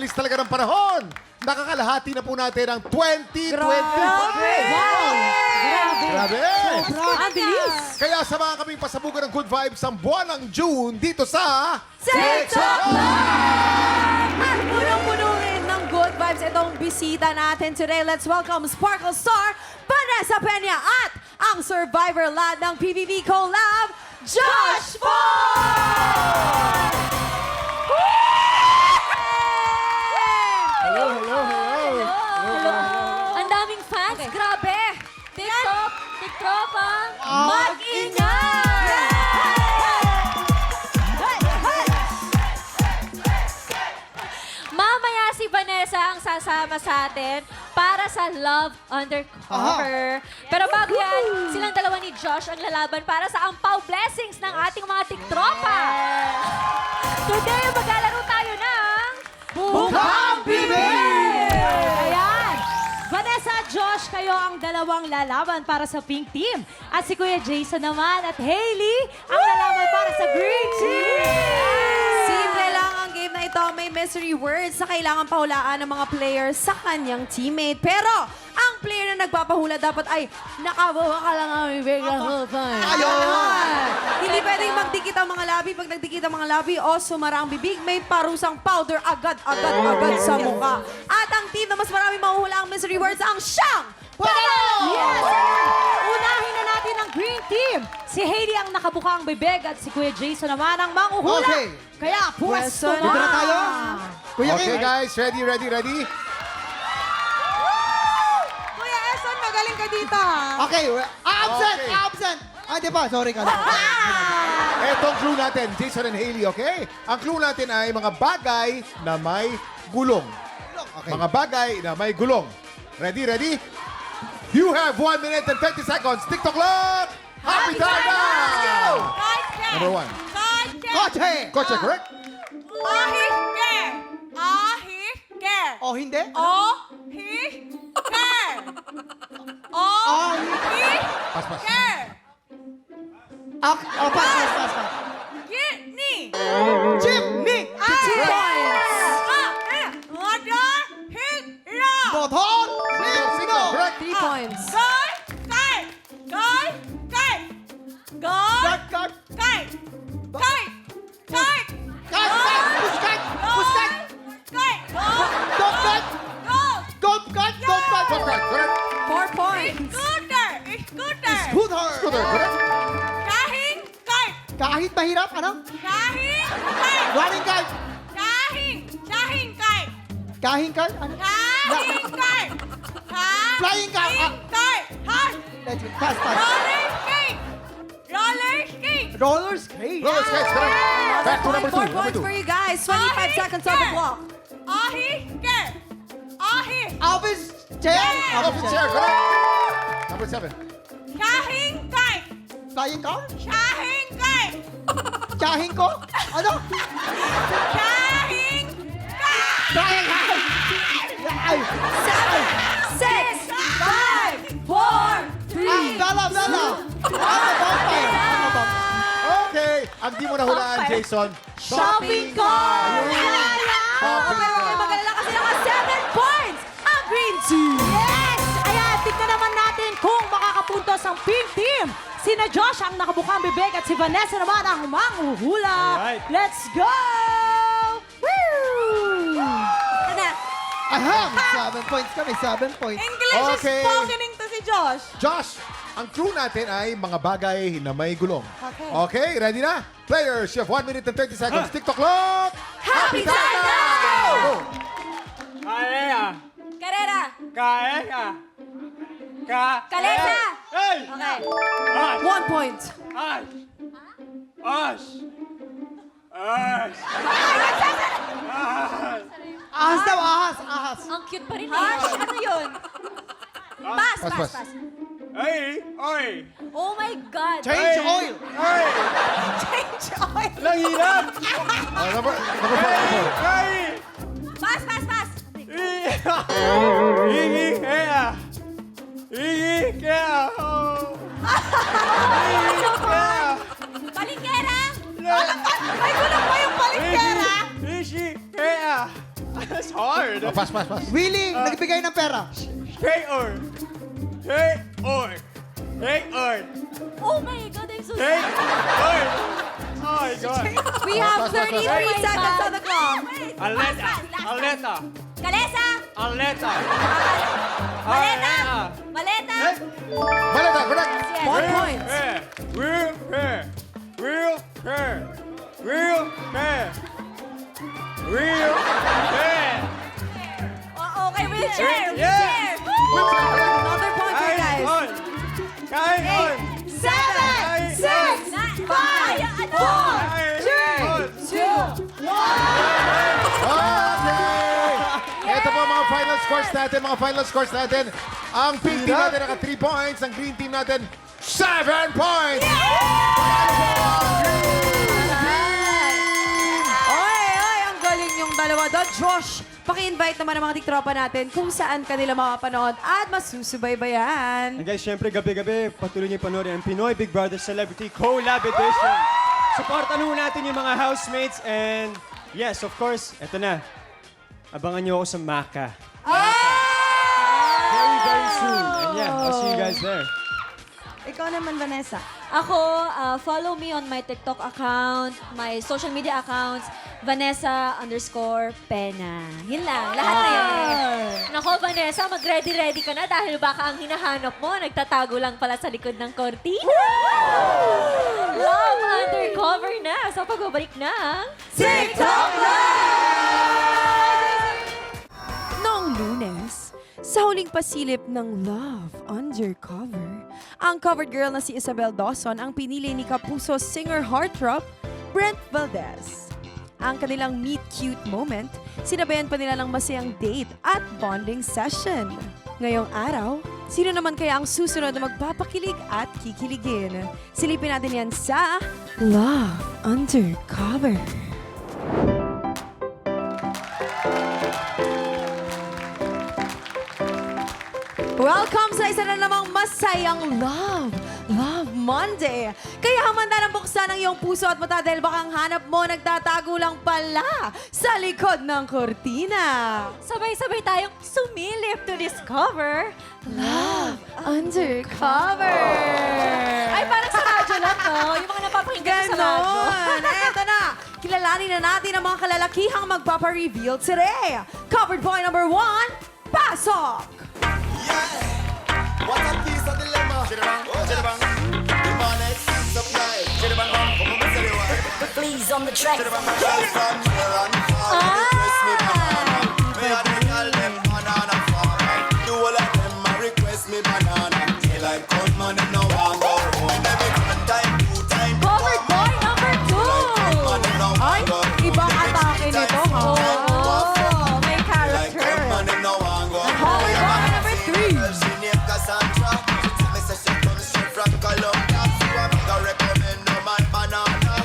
bilis talaga ng panahon. Nakakalahati na po natin ang 2025. Wow! Grabe! Ang bilis! Kaya samahan kaming pasabugan ng good vibes ang buwan ng June dito sa... TikTok Live! At punong-puno rin ng good vibes itong bisita natin today. Let's welcome Sparkle Star, Vanessa Peña at ang Survivor Lad ng PBB Collab, Josh Ford! Hello, hello, hello. Ang daming fans, grabe! TikTok, TikToka, mag-ingay! Mamaya si Vanessa ang sasama sa atin para sa Love Undercover. Pero bago yan, silang dalawa ni Josh ang lalaban para sa Ampaw Blessings ng ating mga tiktropa. Today, maglalaro tayo ng... Mukhang Bibig! Ayan! Vanessa at Josh, kayo ang dalawang lalaban para sa Pink Team. At si Kuya Jason naman at Hailey ang lalaban para sa Green Team! Simple lang ang game na ito. May mystery words na kailangan pahulaan ng mga players sa kanyang teammate. Pero, ang player na nagpapahula dapat ay nakabuha ka lang ang bibig the whole time. Hindi pwedeng magdikit ang mga labi. Pag nagdikit ang mga labi o sumara ang bibig, may parusang powder agad sa mukha. At ang team na mas marami mahuhula ang mystery words ang siyang panalo! Yes! Unahin na natin ang Green Team. Si Hailey ang nakabukang bibig at si Kuya Jason naman ang manguhula. Okay. Kaya pwesto Pwesto na. Dito na tayo. Kuya Okay Kim. guys, ready? Kuya Eson, magaling ka dito ha. Okay, absent, Okay. absent. Ah, di ba? Sorry ka. Etong clue natin, Jason and Hailey, okay? Ang clue natin ay mga bagay na may gulong. Okay. Mga bagay na may gulong. Ready? You have 1 minute and 30 seconds. TikTok clock! Happy time now! Number 1. Kotse. Kotse, correct? Oh, hindi? Pas. Oh, pas. Jeepney. 2 points. Motor. Signal, correct? 3 points. Guard, guard. Puskat. Golf cart. Golf cart. Golf cart, correct? 4 points. Scooter. Scooter, correct? Kahit mahirap, ano? Running cart. Kahing cart. Ano? Flying car. Let's go. Pass. Roller skate. Roller skates, correct? Back to number 2. 4 Number points 2. for you guys. 25 seconds on the clock. Office chair. Office chair, correct? Number 7. Flying car. Kahing ko. Ano? Flying car. Ay. 6, 5, 4, 3. Dala. Bonfire. Okay. Ang di mo nahulaan, Jason. Shopping cart! Shopping Pero cart. may magalala kasi naka 7 points ang Green Team! Yes! Ayan, tignan naman natin kung makakapuntos ang Pink Team. Sina Josh ang nakabukang bibig at si Vanessa naman ang manguhula. Alright. Let's go! Woo! Aha! 7 points kami. 7 points. English Okay. is spokening to si Josh. Josh, ang clue natin ay mga bagay na may gulong. Okay. Okay, ready na? Players, you have 1 minute and 30 seconds. TikTok clock! Happy time now! Go! Kalesa! Hey! Okay. 1 point. Ahas daw, ahas. Ang cute pa rin Hush, eh. ano yun? Pass. Oh my God. Change oil. Change oil. Lang hirap! Number 4. Pass. Balingkera! May gulong pa yung palikera. hard. Oh, pass. Willie, nagbigay ng pera. Hey or. Oh my God, I'm so Hey sorry. or. Oh my God. We have pass. 33 Oh my seconds God. on the clock. Aleta. Kalesa! Aleta. Maleta! Maleta! Maleta, correct. Yes. 1 point. Real hair. Real hair. Real hair. Real hair. Okay, wheelchair! Yeah. Wheelchair! Another point for you guys. Kain on. 7, 6, 5, 4, 3, 2, 1. Okay! Ito po mga final scores natin. Ang pink team natin naka 3 points. Ang green team natin, 7 points! Oy, ang galing yung dalawa doon. Josh, paki-invite naman ang mga tiktropa natin kung saan kanila mapapanood at masusubaybayan. And guys, syempre gabi-gabi, patuloy niyo panoorin ang Pinoy Big Brother Celebrity Collab Edition. Supportan mo natin yung mga housemates and yes, of course, eto na. Abangan niyo ako sa Maka. Very, very soon. And yeah, I'll see you guys there. Ikaw naman, Vanessa. Ako, follow me on my TikTok account, my social media accounts, Vanessa_Pena. Yun lang, lahat na yun. Nako, Vanessa, mag-ready-ready ka na dahil baka ang hinahanap mo, nagtatago lang pala sa likod ng kortina. Love undercover na sa pagbabalik ng TikTok Noong Lunes, sa huling pasilip ng Love Undercover, ang covered girl na si Isabel Dawson ang pinili ni Kapuso singer heartthrob Brent Valdez. Ang kanilang meet-cute moment, sinabayan pa nila ng masayang date at bonding session. Ngayong araw, sino naman kaya ang susunod na magpapakilig at kikiligin? Silipin natin yan sa Love Undercover. Welcome sa isa na namang masayang Love Monday. Kaya hamanda ng buksan ang iyong puso at mata dahil baka ang hanap mo nagtatago lang pala sa likod ng kortina. Sabay-sabay tayong sumilip to discover Love Undercover. Ay, parang sa radyo lang, no? Yung mga napapakinggan ko sa radyo. Ganon. Eto na. Kilalanin na natin ang mga kalalakihang magpapa-reveal today. Covered boy number 1, pasok! What a piece of dilemma. Chiribang. The money supply. Chiribang. Como me sale wa. Please on the track. Chiribang. From here and far. Request me banana. Me a the girl them banana farm. Do all of them a request me banana. Till I come man them no want go home. Every one time, 2 time. Covered boy number 2. Man them no Ay, want go home. ibang atake nito, ha? Oh, may Like character. come man them no want go home. Covered boy number 3. She named Cassandra. She tell me say she comes straight from Colombia. So I'm gonna recommend no man banana.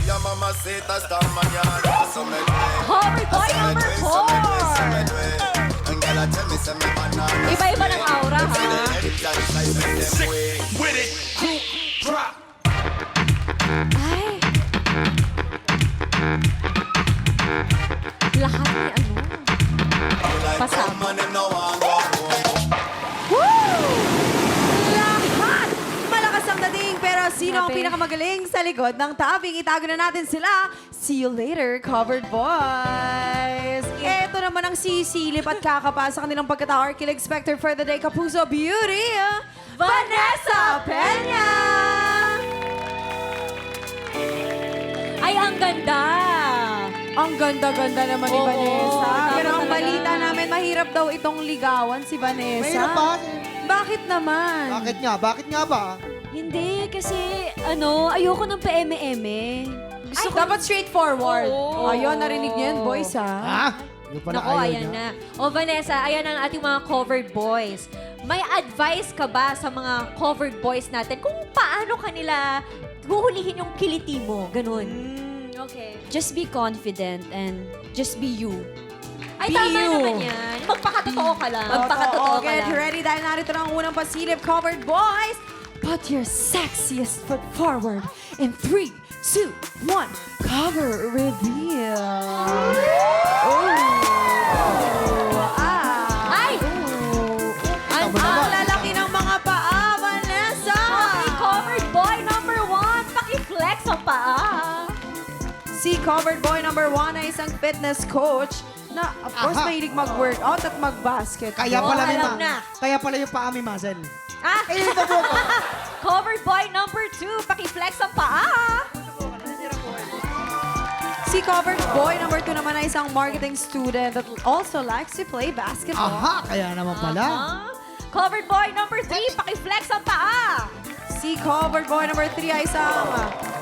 Your mama say that's the manana. So me do it. Covered boy So me number do it, so me do it, so me 4. do it. And girl I tell me say me banana. Iba-iba ng aura, ha? Sick With it. Drop. Ay. Lahat ni ano. Pasama. Lahat! Malakas ang dating, pero sino ang Grabe. pinakamagaling sa likod ng tabing? Itago na natin sila. See you later, covered boys! Ito naman ang sisilip at kakapa sa kanilang pagkatawar. Kilig Spectre for the day, Kapuso Beauty, Vanessa Peña! Ay, ang ganda. Ang ganda-ganda naman ni Oo, Vanessa. tama Pero ang talaga. balita namin, mahirap daw itong ligawan si Vanessa. Mahirap ba? Bakit naman? Bakit nga ba? Hindi, kasi ayoko ng PMM. Ay, dapat straightforward. Oo. Ayun, narinig niyo yun, boys, ha? Ha? Hindi pa na Nako, ayaw ayan niya. na. O Vanessa, ayan ang ating mga covered boys. May advice ka ba sa mga covered boys natin kung paano kanila huhulihin yung kiliti mo? Ganun. Okay. Just be confident and just be you. Ay, Be tama you. naman yan. Magpakatotoo ka lang. Magpakatotoo ka Get lang. ready dahil narito na ang unang pasilip, covered boys. Put your sexiest foot forward in 3, 2, 1. Cover reveal. Oh. covered boy number 1 ay isang fitness coach na, of course, Aha. mahilig mag-workout at mag-basket. Kaya pala may alam na. Kaya pala yung paa may muscle. Ah, Eh, ito po ko. covered boy number 2, paki-flex ang paa. Si covered boy number 2 naman ay isang marketing student that also likes to play basketball. Aha, kaya naman pala. Covered boy number 3, paki-flex ang paa. Si covered boy number 3 ay isang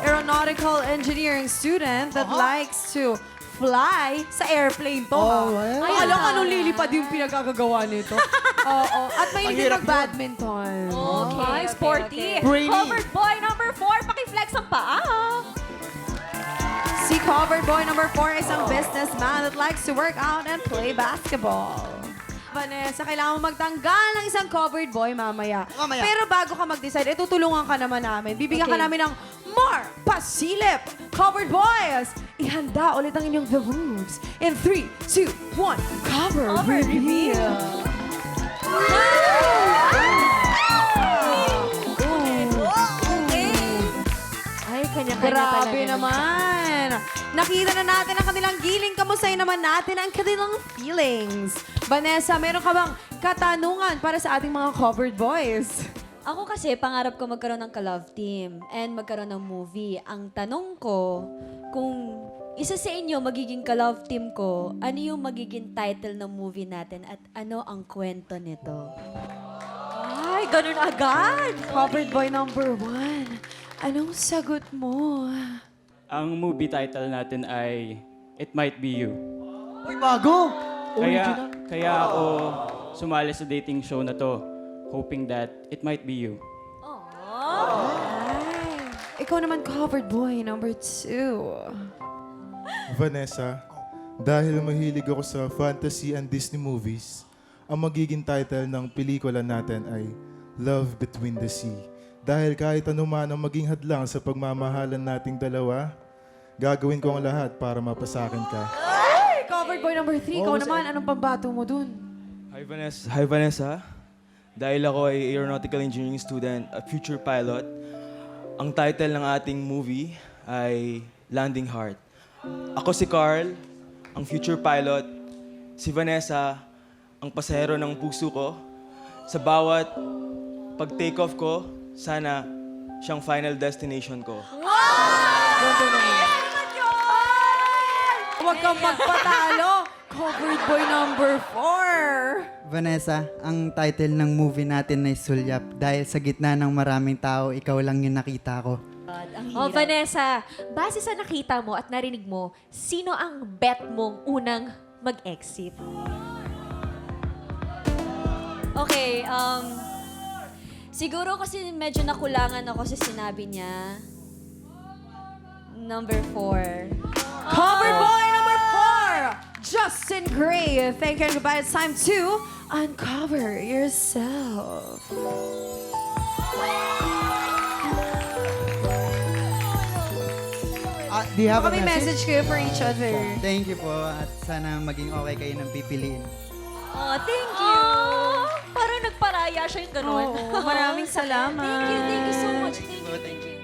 aeronautical engineering student that likes to fly sa airplane to. Oh, well. Ay, alam ka nung lilipad yung pinagkagagawa nito. Oo. At may hindi hirap mag-badminton. Okay, sporty. Brainy. Covered boy number 4, paki-flex ang paa. Si covered boy number 4 ay isang businessman that likes to work out and play basketball. Vanessa, kailangan mo magtanggal ng isang covered boy mamaya. Mamaya. Pero bago ka mag-decide, tutulungan ka naman namin. Bibigyan ka Okay. namin ng more pasilip. Covered boys, ihanda ulit ang inyong the moves. In 3, 2, 1, cover reveal. Ay, kanya-kanya talaga. Grabe naman. Nakita na natin ang kanilang giling. Kamustahin naman natin ang kanilang feelings. Vanessa, meron ka bang katanungan para sa ating mga covered boys? Ako kasi, pangarap ko magkaroon ng ka-love team and magkaroon ng movie. Ang tanong ko, kung isa sa inyo magiging ka-love team ko, ano yung magiging title ng movie natin at ano ang kwento nito? Ay, ganun agad. Covered boy number 1. Anong sagot mo? Ang movie title natin ay It Might Be You. Uy, bago. Kaya ako sumali sa dating show na to, hoping that it might be you. Ay, ikaw naman covered boy number 2. Vanessa, dahil mahilig ako sa fantasy and Disney movies, ang magiging title ng pelikula natin ay Love Between the Sea. Dahil kahit anuman ang maging hadlang sa pagmamahalan nating dalawa, gagawin ko ang lahat para mapasakin ka. Ay, covered boy number 3. Ikaw naman, anong pambato mo dun? Hi Vanessa. Dahil ako ay aeronautical engineering student, a future pilot, ang title ng ating movie ay Landing Heart. Ako si Carl, ang future pilot. Si Vanessa, ang pasahero ng puso ko. Sa bawat pag-take off ko, sana siyang final destination ko. Huwag kang magpatalo. Covered boy number 4. Vanessa, ang title ng movie natin ay Sulyap. Dahil sa gitna ng maraming tao, ikaw lang yung nakita ko. Oh, Vanessa, base sa nakita mo at narinig mo, sino ang bet mong unang mag-exit? Okay, siguro kasi medyo nakulangan ako sa sinabi niya. Number 4. Covered boy number 4. Justin Gray. Thank you and goodbye. It's time to uncover yourself. Do you have Baka a may message? message kayo for each other. Thank you po at sana maging okay kayo ng pipiliin. Oh, thank you. Parang nagparaya siya yung ganun. Oo, maraming salamat. Thank you so much. Thank you.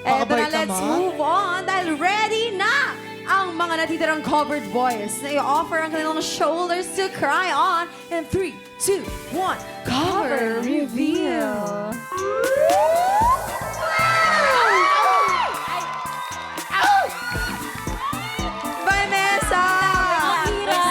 Eto na, Makabait let's naman. move on dahil ready na ang mga natitirang covered boys na i-offer ang kanilang shoulders to cry on. In 3, 2, 1, cover reveal. Vanessa!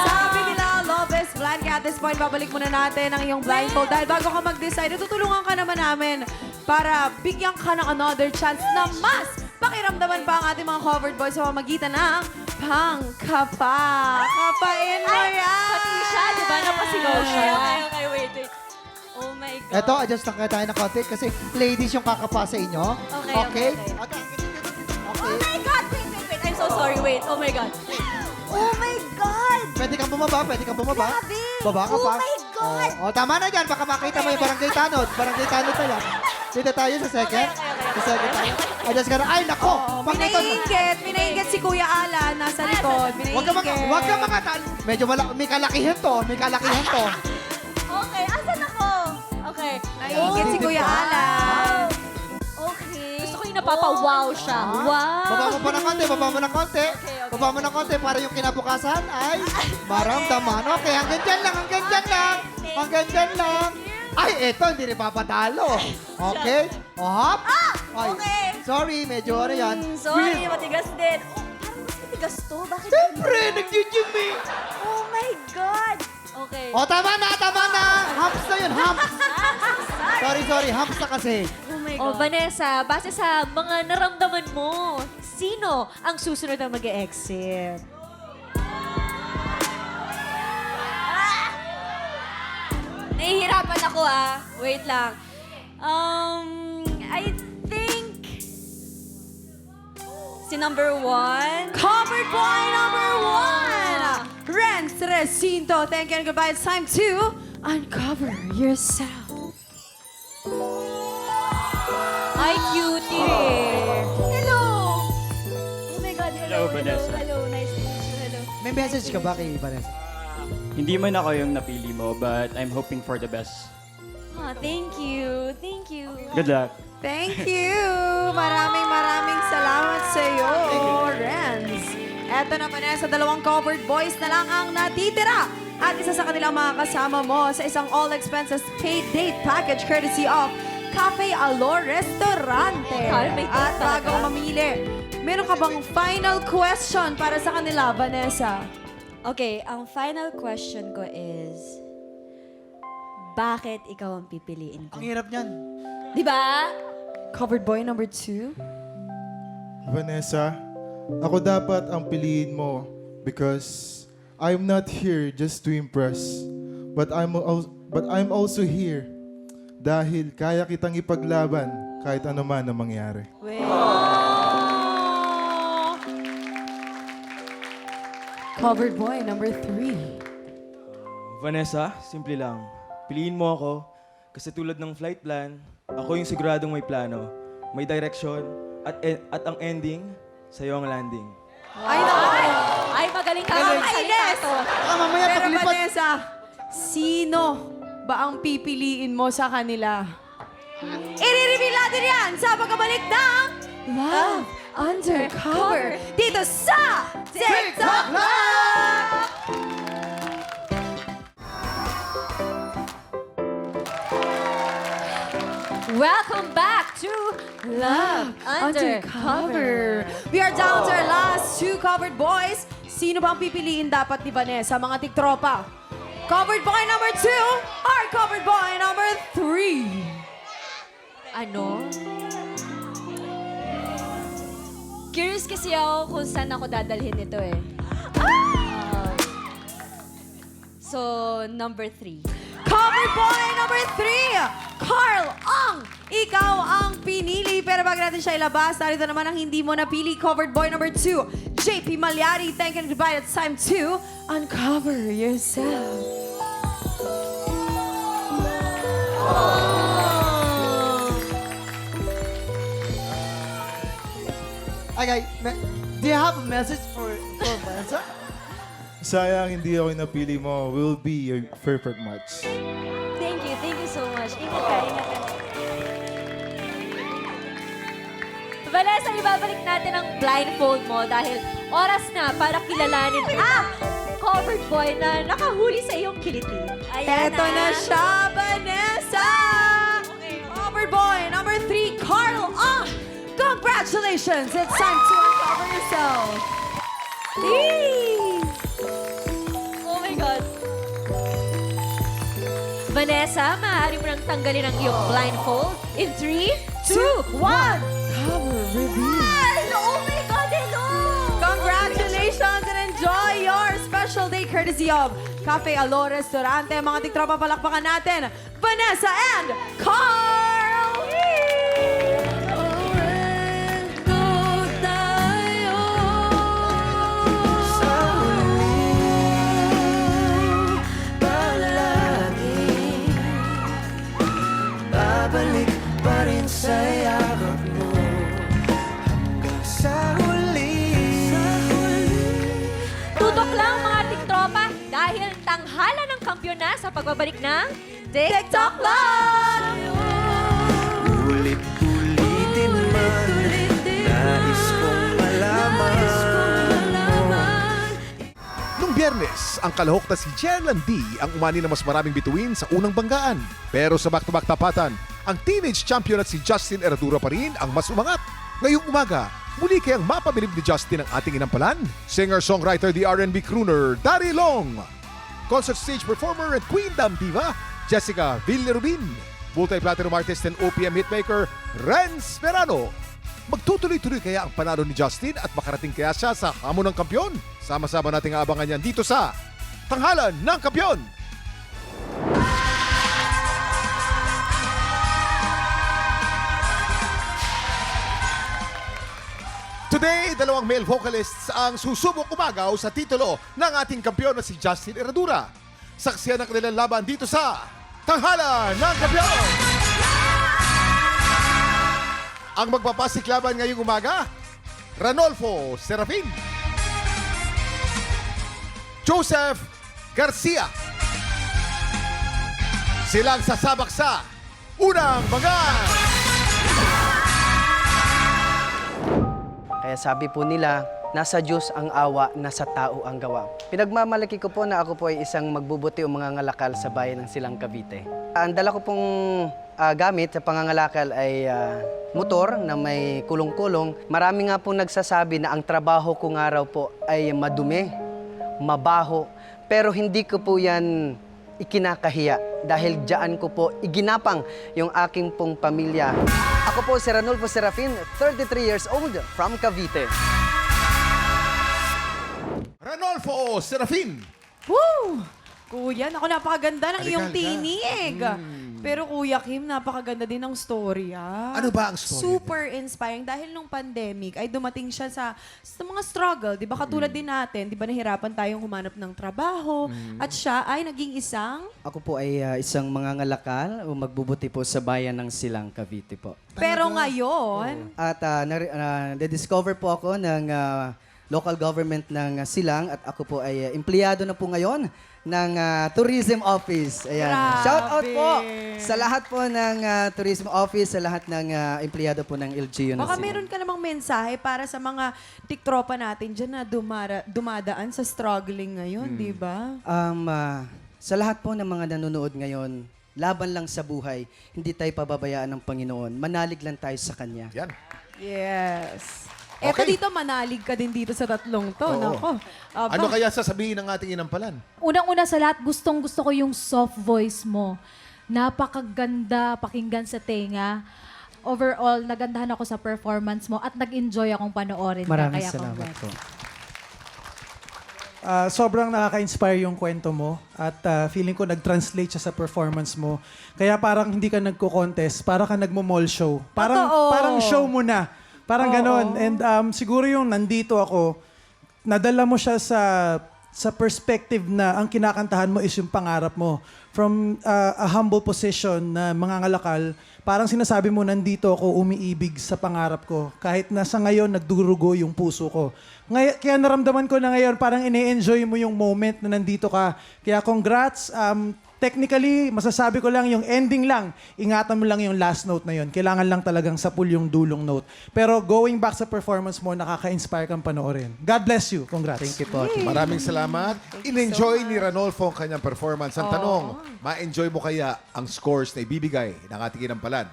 Sabi nila, love is blind. Kaya at this point, babalik muna natin ang iyong blindfold. Dahil bago ka mag-decide, tutulungan ka naman namin para bigyan ka ng another chance na mas pakiramdaman pa ang ating mga covered boys sa pamagitan ng pangkapa. Kapain mo yan! Pati siya, di ba? Napasigaw siya. Okay, wait. Oh my God. Eto, adjust lang tayo na konti kasi ladies yung kakapa sa inyo. Okay. Okay. Oh my God! Wait. I'm so sorry. Wait. Oh my God. Oh my God! Pwede kang bumaba, pwede kang bumaba. Grabe! Baba ka Oh pa. my God! Oh, tama na dyan. Baka makita mo yung barangay tanod. Barangay tanod na lang. Dito tayo sa second. Sa second tayo. Adjust ka na. Ay, nako! Pakita mo. Minainggit si Kuya Alan nasa likod. Huwag ka mga medyo may kalakihan to. May kalakihan to. Okay, asan ako? Okay. Minainggit si Kuya Alan. Okay. Gusto ko yung napapa-wow siya. Wow! Baba mo pa ng konti, baba mo ng konti. Okay, Baba mo ng konti para yung kinabukasan ay maramdaman. Okay, hanggang dyan lang, hanggang dyan lang. Hanggang dyan lang. Ay, eto, hindi rin papatalo. Okay? O, hop. Ay, okay. sorry, medyo ano yan. Sorry, matigas din. Oh, parang mas matigas to. Bakit? Siyempre, nag-gym eh. Oh my God! Okay. O, tama na, tama na. Humps na yun, humps. Sorry, humps na kasi. Oh my Oh, Vanessa, base sa mga naramdaman mo, sino ang susunod na mag-exit? Nahihirapan ako Wait lang. I think si number 1. Covered boy number 1, Renz Recinto. Thank you and goodbye. It's time to uncover yourself. Ay, cutie. Hello! Oh my God, hello, Hello, Vanessa. Hello, nice to meet you. Hello. May message ka ba kay Vanessa? Hindi man ako yung napili mo, but I'm hoping for the best. Thank you. Thank you. Good luck. Thank you! Maraming salamat sa iyo, Renz. Eto na, Vanessa, 2 covered boys na lang ang natitira. At isa sa kanilang mga kasama mo sa isang all-expenses paid date package courtesy of Cafe Alor Restaurante. May date At bago talaga? ka mamili, meron ka bang final question para sa kanila, Vanessa? Okay, ang final question ko is, bakit ikaw ang pipiliin ko? Ang hirap niyan. Di ba? Covered boy number 2? Vanessa, ako dapat ang piliin mo because I'm not here just to impress, but I'm also here dahil kaya kitang ipaglaban kahit ano man ang mangyari. Covered boy number 3. Vanessa, simple lang. Piliin mo ako kasi tulad ng flight plan, ako yung siguradong may plano, may direction, at ang ending, sa'yo ang landing. Ay, naku! Ay, magaling ka Pero magsalita Ines! to. Baka mamaya Pero paglipat. Vanessa, sino ba ang pipiliin mo sa kanila? I-reveal natin yan sa pagkabalik ng Love Undercover dito sa TikTok Live! Welcome back to Love Undercover. We are down to our last 2 covered boys. Sino ba ang pipiliin dapat ni Vanessa, mga tiktropa? Covered boy number 2 or covered boy number 3? Ano? Curious kasi ako kung saan ako dadalhin ito eh. So, number 3. Covered boy number 3, Carl Ang! Ikaw ang pinili. Pero bago natin siya ilabas, narito naman ang hindi mo napili. Covered boy number 2, JP Malyari. Thank you and goodbye. It's time to uncover yourself. Okay, do you have a message for Vanessa? Sayang hindi ako yung napili mo will be your perfect match. Thank you so much. Ingat ka. Vanessa, ibabalik natin ang blindfold mo dahil oras na para kilalanin ang covered boy na nakahuli sa iyong kiliti. Ayan Eto na siya, Vanessa! Covered boy number 3, Carl Ang! Congratulations! It's time to uncover yourself. Oh my God. Vanessa, maaari mo nang tanggalin ang iyong blindfold in 3, 2, 1. Cover reveal. Oh my God, hello! Congratulations and enjoy your special day courtesy of Cafe Alor Restaurante. Mga tiktropa, palakpakan natin, Vanessa and Carl! Babalik pa rin sa yakap mo hanggang sa huli. Tutok lang mga tiktropa dahil tanghalan ng kampiyon na sa pagbabalik ng TikTok Live! Ulit-ulitin man, nais kong malaman Biyernes, ang kalahok na si Jerlan D ang umani na mas maraming bituin sa unang banggaan. Pero sa back-to-back tapatan, ang teenage champion at si Justin Herradura pa rin ang mas umangat. Ngayong umaga, muli kayang mapabilib ni Justin ang ating inampalan. Singer-songwriter, the R&B crooner, Dari Long. Concert stage performer at Queen Dam Diva, Jessica Villarubin. Multi-platinum artist and OPM hitmaker, Renz Verano. Magtutuloy-tuloy kaya ang panalo ni Justin at makarating kaya siya sa hamon ng kampyon? Sama-sama nating aabangan yan dito sa Tanghalan ng Kampyon! Today, dalawang male vocalists ang susubok umagaw sa titulo ng ating kampyon na si Justin Herradura. Saksiyan ang kanilang laban dito sa Tanghalan ng Kampyon! Ang magpapasiklaban ngayong umaga, Ranolfo Serafin, Joseph Garcia. Silang sasabak sa unang banggaan. Kaya sabi po nila, nasa Diyos ang awa, nasa tao ang gawa. Pinagmamalaki ko po na ako po ay isang magbubuti o mangangalakal sa bayan ng Silang Cavite. Ang dala ko pong gamit sa pangangalakal ay motor na may kulong-kulong. Marami nga pong nagsasabi na ang trabaho ko nga raw po ay madumi, mabaho, pero hindi ko po yan ikinakahiya dahil diyan ko po iginapang yung aking pong pamilya. Ako po si Ranolfo Serafin, 33 years old, from Cavite. Ranolfo Serafin. Woo! Kuya, naku, napakaganda ng iyong Halika. tinig. Pero Kuya Kim, napakaganda din ng story, ah. Ano ba ang story Super inspiring. Dahil nung pandemic, ay dumating siya sa mga struggle. Di ba katulad din natin, di ba nahirapan tayong humanap ng trabaho. At siya ay naging isang... Ako po ay isang mangangalakal o magbubuti po sa bayan ng Silang Cavite po. Pero ngayon, At na-discover po ako ng local government ng Silang at ako po ay empleyado na po ngayon ng Tourism Office. Ayan. Grabe. Shout out po sa lahat po ng Tourism Office, sa lahat ng empleyado po ng LGU ng baka Silang. meron ka namang mensahe para sa mga tiktropa natin dyan na dumadaan sa struggling ngayon, di ba? Sa lahat po ng mga nanonood ngayon, laban lang sa buhay, hindi tayo pababayaan ng Panginoon. Manalig lang tayo sa Kanya. Yan. Yes. Eto Okay. dito, manalig ka din dito sa tatlong to. Oo. Nako. Aba. Ano kaya sasabihin ng ating inampalan? Unang-una sa lahat, gustong-gusto ko yung soft voice mo. Napakaganda pakinggan sa tenga. Overall, nagandahan ako sa performance mo at nag-enjoy akong panoorin ka. Maraming Kaya salamat congrats. po. Sobrang nakaka-inspire yung kwento mo at feeling ko nag-translate siya sa performance mo. Kaya parang hindi ka nagko-contest, parang ka nagmo-mall show. Totoo. Parang show mo na. Parang ganon. And siguro yung nandito ako, nadala mo siya sa perspective na ang kinakantahan mo is yung pangarap mo. From a humble position na mangangalakal, parang sinasabi mo, nandito ako umiibig sa pangarap ko. Kahit na sa ngayon, nagdurugo yung puso ko. Kaya naramdaman ko na ngayon, parang ine-enjoy mo yung moment na nandito ka. Kaya congrats. Technically, masasabi ko lang yung ending lang. Ingatan mo lang yung last note na yun. Kailangan lang talagang sapul yung dulong note. Pero going back sa performance mo, nakaka-inspire kang panoorin. God bless you. Congrats. Thank you po. Maraming salamat. In-enjoy ni Ranolfo ang kanyang performance. Ang tanong, ma-enjoy mo kaya ang scores na ibibigay ng ating inampalan?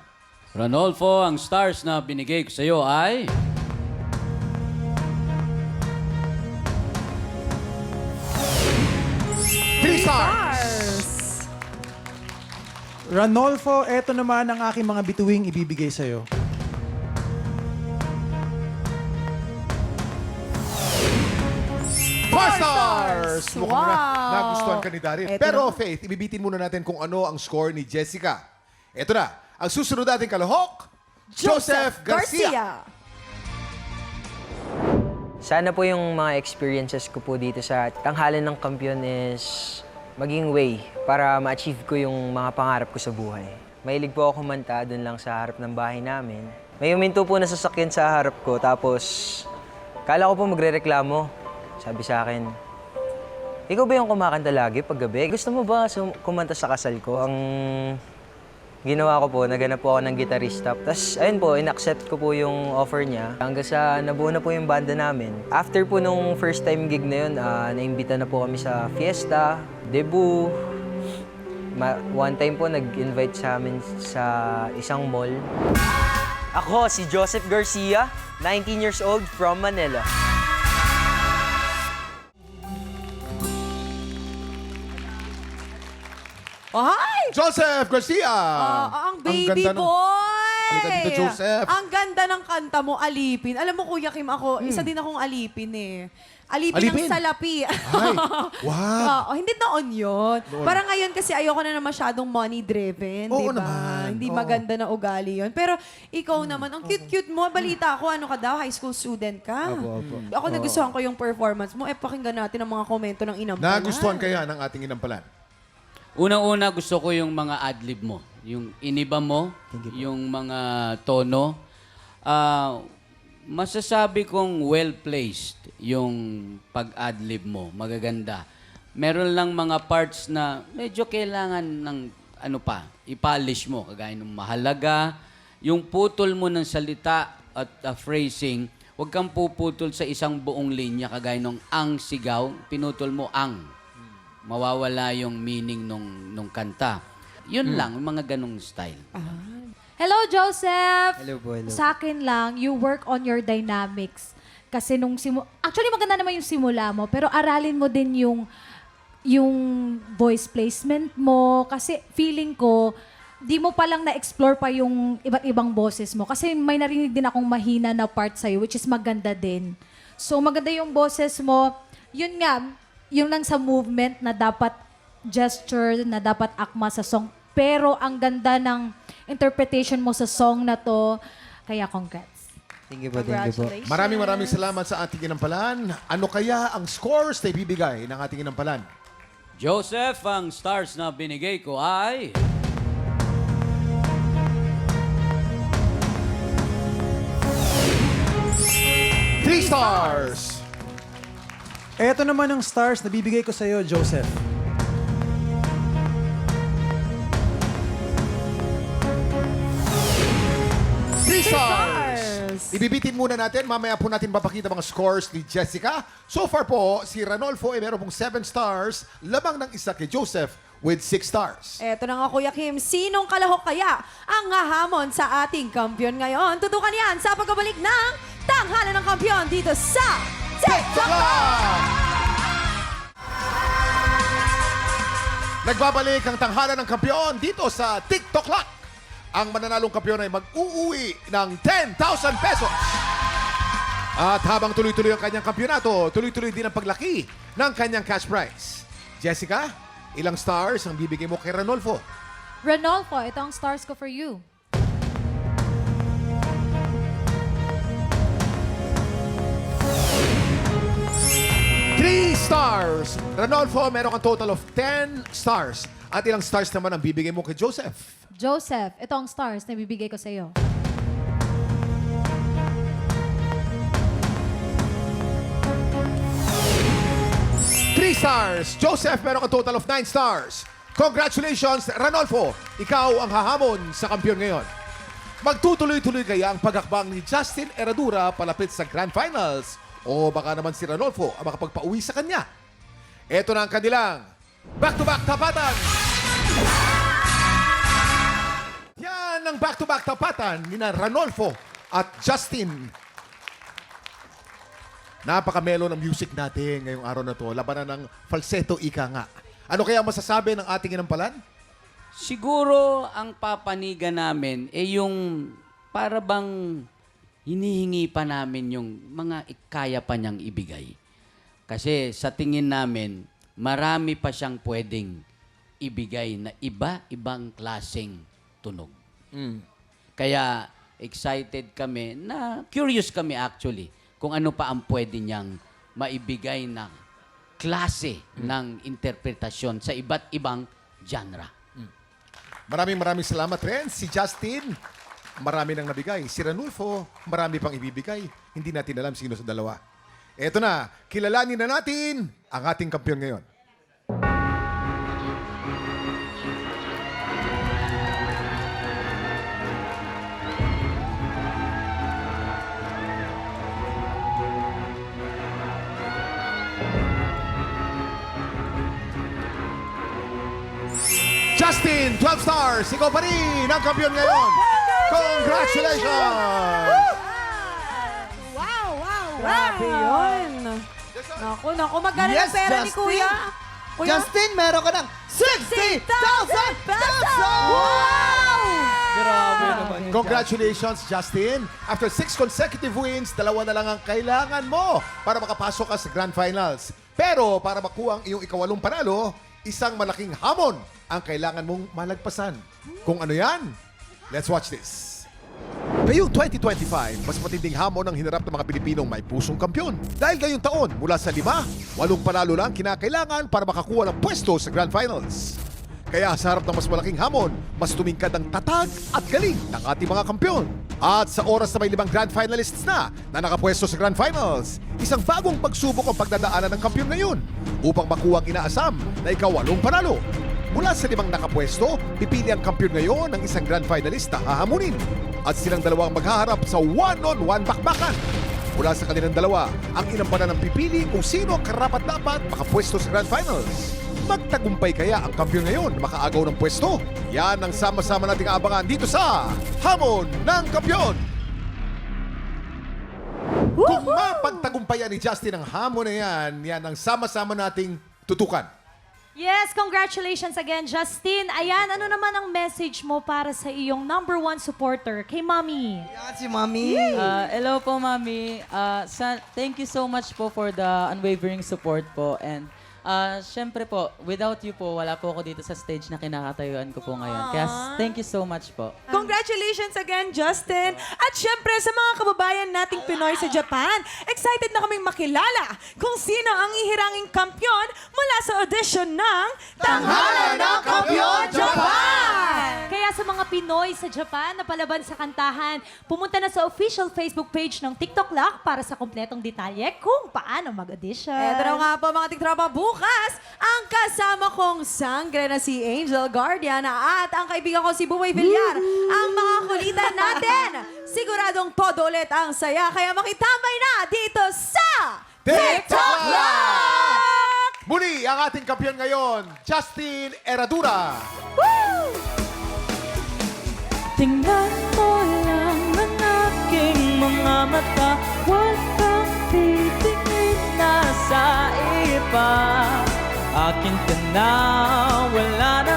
Ranolfo, ang stars na binigay ko sa iyo ay... Three stars! Ranolfo, eto naman ang aking mga bituing ibibigay sa'yo. Four stars! Mukhang Wow! nagustuhan ka ni Darin. Eto Pero na. Faith, ibibitin muna natin kung ano ang score ni Jessica. Ito na, ang susunod nating kalahok, Joseph Garcia. Sana po yung mga experiences ko po dito sa Tanghalan ng Kampyon is maging way para ma-achieve ko yung mga pangarap ko sa buhay. Mahilig po ako kumanta dun lang sa harap ng bahay namin. May huminto po na sasakyan sa harap ko tapos kala ko po magrereklamo. Sabi sa akin, ikaw ba yung kumakanta lagi pag gabi? Gusto mo ba kumanta sa kasal ko? Ang Ginawa ko po, naganap po ako ng gitarista. Tapos, ayun po, in-accept ko po yung offer niya. Hanggang sa nabuo na po yung banda namin. After po nung first time gig na yun, naimbita na po kami sa fiesta, debut. One time po, nag-invite sa amin sa isang mall. Ako, si Joseph Garcia, 19 years old, from Manila. Ay! Joseph Garcia! Ang baby ganda ng- boy! Halika dito, Joseph. Ang ganda ng kanta mo, Alipin. Alam mo, Kuya Kim, ako, isa din akong Alipin eh. Alipin ng salapi. Ay, wow. Oo, hindi noon yun. Noon. Parang ngayon kasi ayoko na masyadong money-driven, Oo di ba? naman, Hindi oo. maganda na ugali yun. Pero ikaw naman, ang cute-cute mo. Balita ko, ano ka daw, high school student ka. Ako nagustuhan ko yung performance mo. Pakinggan natin ang mga komento ng inampalan. Nagustuhan kaya ng ating inampalan? Unang-una, gusto ko yung mga adlib mo. Yung iniba mo, yung mga tono. Masasabi kong well-placed yung pag-adlib mo. Magaganda. Meron lang mga parts na medyo kailangan ng i-polish mo. Kagaya ng mahalaga. Yung putol mo ng salita at phrasing, huwag kang puputol sa isang buong linya. Kagaya ng ang sigaw, pinutol mo ang. Mawawala yung meaning nung kanta. Yun lang, yung mga ganong style. Hello, Joseph! Hello po, hello. Sa akin lang, you work on your dynamics. Kasi actually, maganda naman yung simula mo, pero aralin mo din yung voice placement mo. Kasi feeling ko, di mo palang na-explore pa yung iba't ibang boses mo. Kasi may narinig din akong mahina na part sa'yo, which is maganda din. So, maganda yung boses mo. Yun nga, yun lang sa movement na dapat gesture, na dapat akma sa song. Pero ang ganda ng interpretation mo sa song na to. Kaya congrats. Thank you po, thank you po. Maraming salamat sa ating inampalan. Ano kaya ang scores na ibibigay ng ating inampalan? Joseph, ang stars na binigay ko ay... 3 stars! Eto naman ang stars na bibigay ko sa'yo, Joseph. Three stars! Ibibitin muna natin. Mamaya po natin papakita mga scores ni Jessica. So far po, si Ranolfo ay meron pong 7 stars. Lamang ng isa kay Joseph with 6 stars. Eto na nga, Kuya Kim. Sinong kalahok kaya ang hahamon sa ating kampiyon ngayon? Tutukan yan sa pagbabalik ng Tanghalan ng Kampiyon dito sa TikTok! Nagbabalik ang Tanghalan ng Kampiyon dito sa TikTok Lock. Ang mananalong kampiyon ay mag-uuwi ng 10,000 pesos. At habang tuloy-tuloy ang kanyang kampyonato, tuloy-tuloy din ang paglaki ng kanyang cash prize. Jessica, ilang stars ang bibigay mo kay Ranolfo? Ranolfo, ito ang stars ko for you. Three stars! Ranolfo, meron kang total of 10 stars. At ilang stars naman ang bibigay mo kay Joseph? Joseph, ito ang stars na bibigay ko sa iyo. 3 stars. Joseph, meron ka total of 9 stars. Congratulations, Ranolfo. Ikaw ang hahamon sa kampiyon ngayon. Magtutuloy-tuloy kaya ang pagakbang ni Justin Herradura palapit sa Grand Finals? O baka naman si Ranolfo ang makapagpauwi sa kanya? Ito na ang kanilang back-to-back tapatan. Yan ang back-to-back tapatan ni Ranolfo at Justin. Napaka-melo ng music natin ngayong araw na to. Labanan ng falsetto, ika nga. Ano kaya masasabi ng ating inampalan? Siguro ang papanigan namin yung para bang hinihingi pa namin yung mga kaya pa niyang ibigay. Kasi sa tingin namin, marami pa siyang pwedeng ibigay na iba-ibang klaseng tunog. Kaya excited kami na curious kami actually kung ano pa ang pwede niyang maibigay na klase ng interpretasyon sa iba't ibang genre. Maraming salamat rin. Si Justin, marami nang nabigay. Si Ranulfo, marami pang ibibigay. Hindi natin alam sino sa dalawa. Eto na, kilalanin na natin ang ating kampiyon ngayon. Justin, 12 stars. Ikaw pa rin ang kampiyon ngayon. Congratulations! Grabe yun. Naku, magkano ng pera ni Kuya? Justin, meron ka ng 60,000 pesos! Grabe naman yun. Congratulations, Justin. After 6 consecutive wins, 2 na lang ang kailangan mo para makapasok ka sa Grand Finals. Pero para makuha ang iyong ika-8 panalo, isang malaking hamon ang kailangan mong malagpasan. Kung ano yan? Let's watch this. Ngayong 2025, mas matinding hamon ang hinarap ng mga Pilipinong may pusong kampyon. Dahil ngayong taon, mula sa 5, 8 panalo lang kinakailangan para makakuha ng pwesto sa Grand Finals. Kaya sa harap ng mas malaking hamon, mas tumingkad ang tatag at galing ng ating mga kampyon. At sa oras na may 5 Grand Finalists na nakapwesto sa Grand Finals, isang bagong pagsubok ang pagdadaanan ng kampyon ngayon upang makuha ang inaasam na ika-8 panalo. Mula sa 5 nakapwesto, pipili ang kampyon ngayon ng isang Grand Finalist na hahamunin. At silang dalawang maghaharap sa one-on-one bakbakan. Mula sa kanilang dalawa, ang inampanan ng pipili kung sino ang karapat-dapat makapwesto sa Grand Finals. Magtagumpay kaya ang kampyon ngayon na makaagaw ng pwesto? Yan ang sama-sama nating abangan dito sa Hamon ng Kampyon! Kung mapagtagumpayan ni Justin ang hamon na yan ang sama-sama nating tutukan. Yes, congratulations again, Justin. Ayan, ano naman ang message mo para sa iyong #1 supporter, kay Mommy? Yan si Mami. Hello po, Mami. Thank you so much po for the unwavering support po. And syempre po, without you po, wala po ako dito sa stage na kinakatayuan ko po ngayon. Kaya thank you so much po. Congratulations again, Justin. At syempre, sa mga kababayan nating Pinoy sa Japan, excited na kaming makilala kung sino ang ihiranging kampyon mula sa audition ng Tanghalan ng Kampyon Japan! Kaya sa mga Pinoy sa Japan na palaban sa kantahan, pumunta na sa official Facebook page ng TikTok Lock para sa kompletong detalye kung paano mag-audition. Eto na nga po mga tiktropa, bukas ang kasama kong sangre na si Angel Guardian at ang kaibigan ko si Buboy Villar. Ang mga kulitan natin, siguradong todo ulit ang saya. Kaya makitambay na dito sa TikTok Lock! Muli ang ating kampiyon ngayon, Justin Herradura. Tingnan mo lang ang aking mga mata, huwag kang titingin na sa iba. Akin ka na, wala na